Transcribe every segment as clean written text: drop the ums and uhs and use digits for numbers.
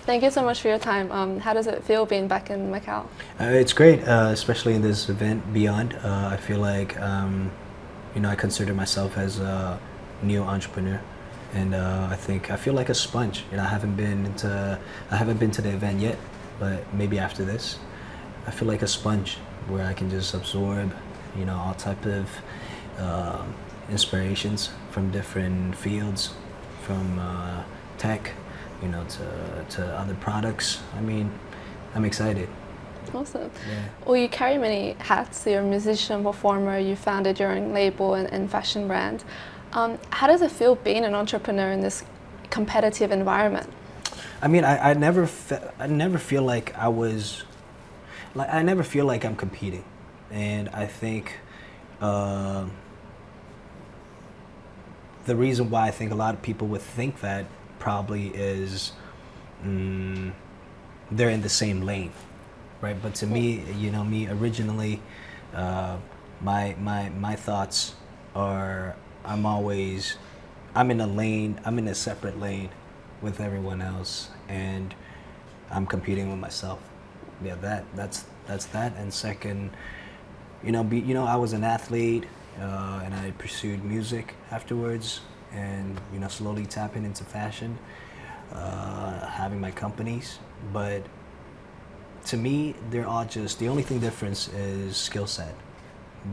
Thank you so much for your time. How does it feel being back in Macau? It's great, especially in this event, Beyond. I feel like, I consider myself as a new entrepreneur. And I feel like a sponge. I haven't been to the event yet, but maybe after this, I feel like a sponge where I can just absorb, all type of inspirations from different fields, from tech, to other products. I'm excited. Awesome. Yeah. Well, you carry many hats. You're a musician, performer, you founded your own label and fashion brand. How does it feel being an entrepreneur in this competitive environment? I never feel like I never feel like I'm competing. And I think the reason why I think a lot of people would think that probably is they're in the same lane, right? But to me, me originally, my thoughts are I'm in a lane, I'm in a separate lane with everyone else, and I'm competing with myself. Yeah, that's that. And second, I was an athlete, and I pursued music afterwards, and slowly tapping into fashion, having my companies. But to me, they're all just, the only thing difference is skill set,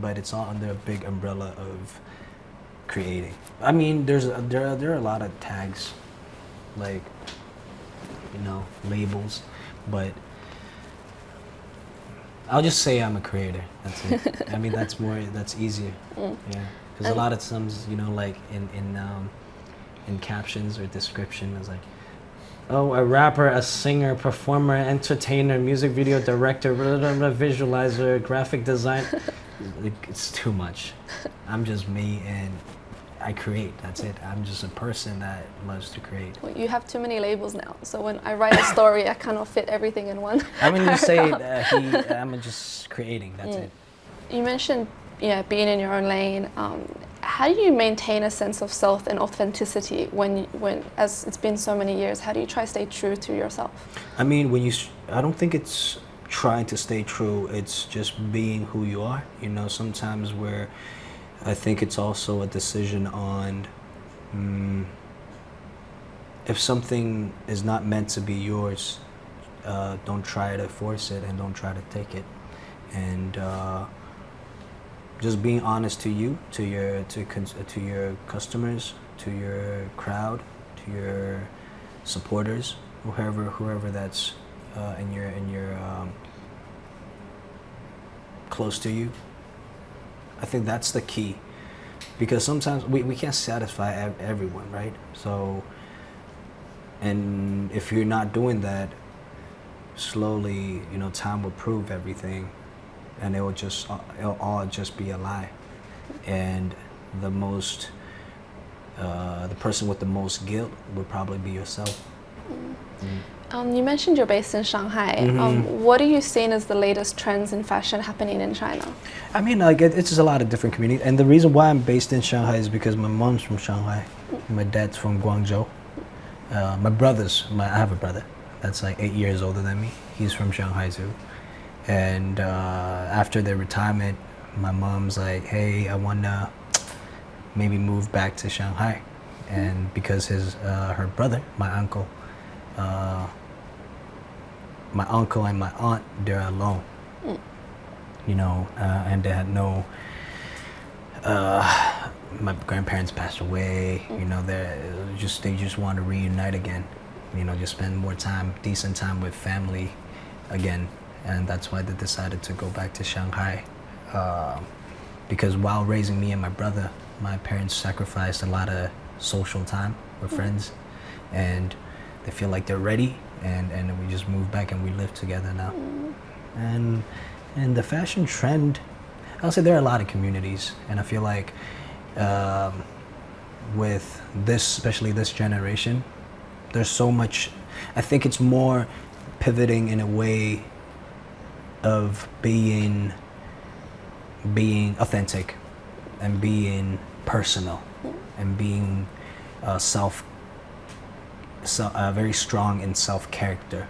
but it's all under a big umbrella of creating. There are a lot of tags, like labels, but I'll just say I'm a creator. That's it. That's easier. Yeah, because a lot of times, like in captions or description, it's like, oh, a rapper, a singer, performer, entertainer, music video director, visualizer, graphic design. It's too much. I'm just me, and I create. That's it. I'm just a person that loves to create. Well, you have too many labels now, so when I write a story, I cannot fit everything in one. You say I'm just creating. That's it. You mentioned, being in your own lane. How do you maintain a sense of self and authenticity when as it's been so many years? How do you try to stay true to yourself? I don't think it's trying to stay true. It's just being who you are. Sometimes where I think it's also a decision on if something is not meant to be yours, don't try to force it and don't try to take it. And just being honest to you, to your customers, to your crowd, to your supporters, whoever that's in your close to you. I think that's the key, because sometimes we can't satisfy everyone, right? So, and if you're not doing that, slowly, time will prove everything, and it'll all just be a lie. And the person with the most guilt would probably be yourself. You mentioned you're based in Shanghai. What are you seeing as the latest trends in fashion happening in China? It's just a lot of different communities. And the reason why I'm based in Shanghai is because my mom's from Shanghai. My dad's from Guangzhou. I have a brother that's like 8 years older than me. He's from Shanghai too. And after their retirement, my mom's like, hey, I want to maybe move back to Shanghai. And because her brother, my uncle and my aunt, they're alone. And they had no, my grandparents passed away. They just want to reunite again. Just spend more time, decent time with family again. And that's why they decided to go back to Shanghai. Because while raising me and my brother, my parents sacrificed a lot of social time with friends, and they feel like they're ready, and we just moved back and we live together now. And the fashion trend, I'll say there are a lot of communities, and I feel like with this, especially this generation, there's so much. I think it's more pivoting in a way of being authentic and being personal and being very strong in self-character.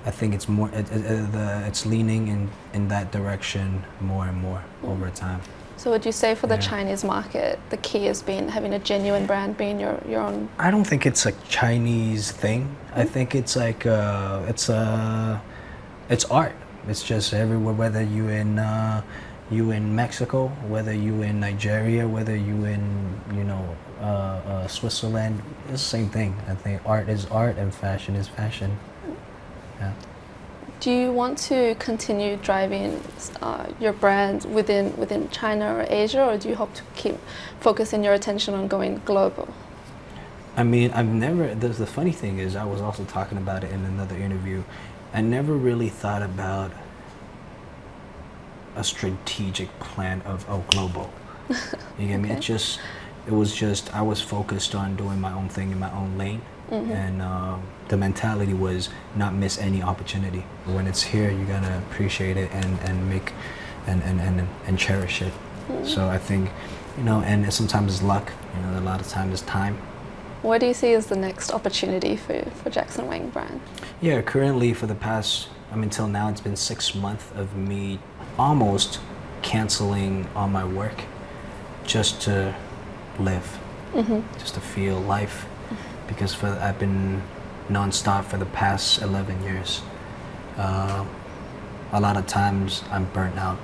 I think it's more, it's leaning in that direction more and more over time. So would you say for the Yeah. Chinese market, the key has been having a genuine brand, being your own? I don't think it's a Chinese thing. I think it's like it's art. It's just everywhere. Whether you in Mexico, whether you in Nigeria, whether you in Switzerland, it's the same thing. I think art is art and fashion is fashion. Yeah. Do you want to continue driving your brand within China or Asia, or do you hope to keep focusing your attention on going global? I mean, I've never. The funny thing is, I was also talking about it in another interview. I never really thought about a strategic plan of global. You get me? Okay. It was just I was focused on doing my own thing in my own lane, and the mentality was not miss any opportunity. When it's here, you gotta appreciate it and make and cherish it. So I think, and sometimes it's luck. A lot of times it's time. What do you see as the next opportunity for Jackson Wang brand? Yeah, currently for the past, till now, it's been 6 months of me almost canceling all my work just to live, just to feel life, because I've been nonstop for the past 11 years. A lot of times I'm burnt out,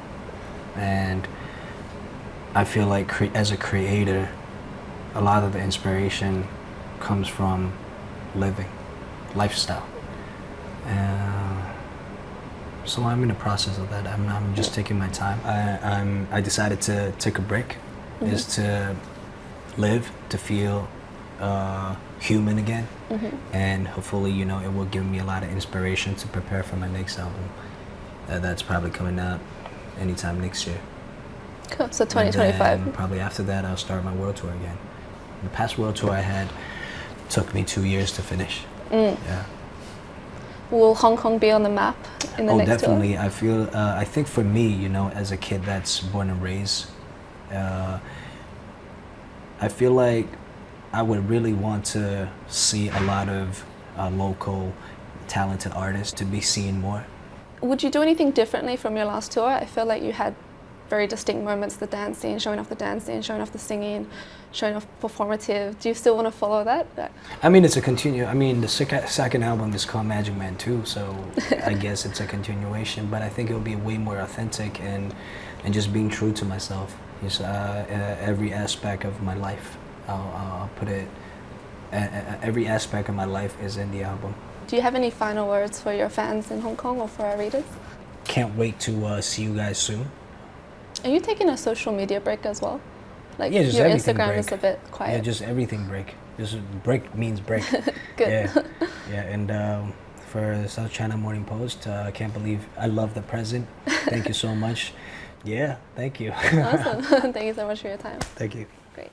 and I feel like as a creator, a lot of the inspiration comes from living, lifestyle. So I'm in the process of that. I'm just taking my time. I decided to take a break, is to live, to feel human again, and hopefully, it will give me a lot of inspiration to prepare for my next album. That's probably coming out anytime next year. Cool. So And 2025. then probably after that, I'll start my world tour again. The past world tour I had took me 2 years to finish. Yeah. Will Hong Kong be on the map in the Oh, next definitely. tour? I think for me, as a kid that's born and raised, I feel like I would really want to see a lot of local talented artists to be seen more. Would you do anything differently from your last tour? I feel like you had very distinct moments, the dancing, showing off the dancing, showing off the singing, showing off performative. Do you still want to follow that? It's a the second album is called Magic Man 2, so I guess it's a continuation, but I think it'll be way more authentic and just being true to myself. Just every aspect of my life, I'll put it, every aspect of my life is in the album. Do you have any final words for your fans in Hong Kong or for our readers? Can't wait to see you guys soon. Are you taking a social media break as well? Like Yeah, just your everything Instagram break. is a bit quiet. Yeah, just everything break. Just break means break. Good. Yeah. And for the South China Morning Post, I can't believe I love the present. Thank you so much. Yeah, thank you. Awesome. Thank you so much for your time. Thank you. Great.